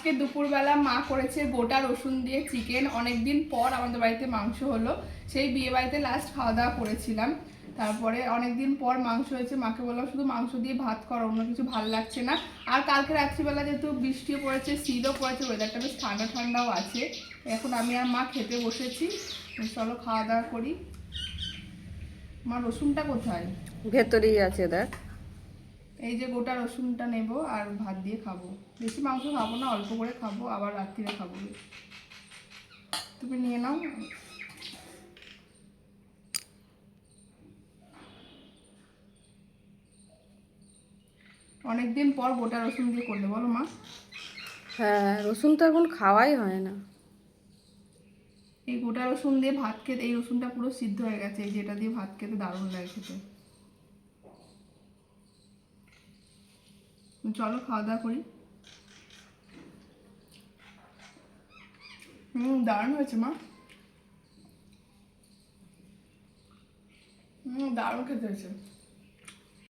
আজকে দুপুরবেলা মা করেছে গোটা রসুন দিয়ে চিকেন। অনেকদিন পর আমাদের বাড়িতে মাংস হলো, সেই বিয়ে বাড়িতে লাস্ট খাওয়া দাওয়া করেছিলাম। তারপরে অনেকদিন পর মাংস হয়েছে, মাকে বললাম শুধু মাংস দিয়ে ভাত করো, অন্য কিছু ভালো লাগছে না। আর কালকে রাত্রিবেলা যেহেতু বৃষ্টিও পড়েছে, শীতও পড়েছে, ওয়েদারটা বেশ ঠান্ডা ঠান্ডাও আছে। এখন আমি আর মা খেতে বসেছি, চলো খাওয়া দাওয়া করি। মা রসুনটা কোথায়? ভেতরেই আছে দেখ। এই যে গোটা রসুনটা নেব আর ভাত দিয়ে খাবো। বেশি মাংস খাবো না, অল্প করে খাবো, আবার রাত্রিরে খাবো। তুমি নিয়ে নাও। অনেকদিন পর গোটা রসুন দিয়ে করলে, বলো মা? হ্যাঁ, রসুন তো এখন খাওয়াই হয় না। এই গোটা রসুন দিয়ে ভাত খেতে, এই রসুনটা পুরো সিদ্ধ হয়ে গেছে, এই যেটা দিয়ে ভাত খেতে দারুণ লাগে খেতে। চলো খাওয়া দাওয়া করি। দারুণ হয়েছে মা। দারুণ খেতে হয়েছে।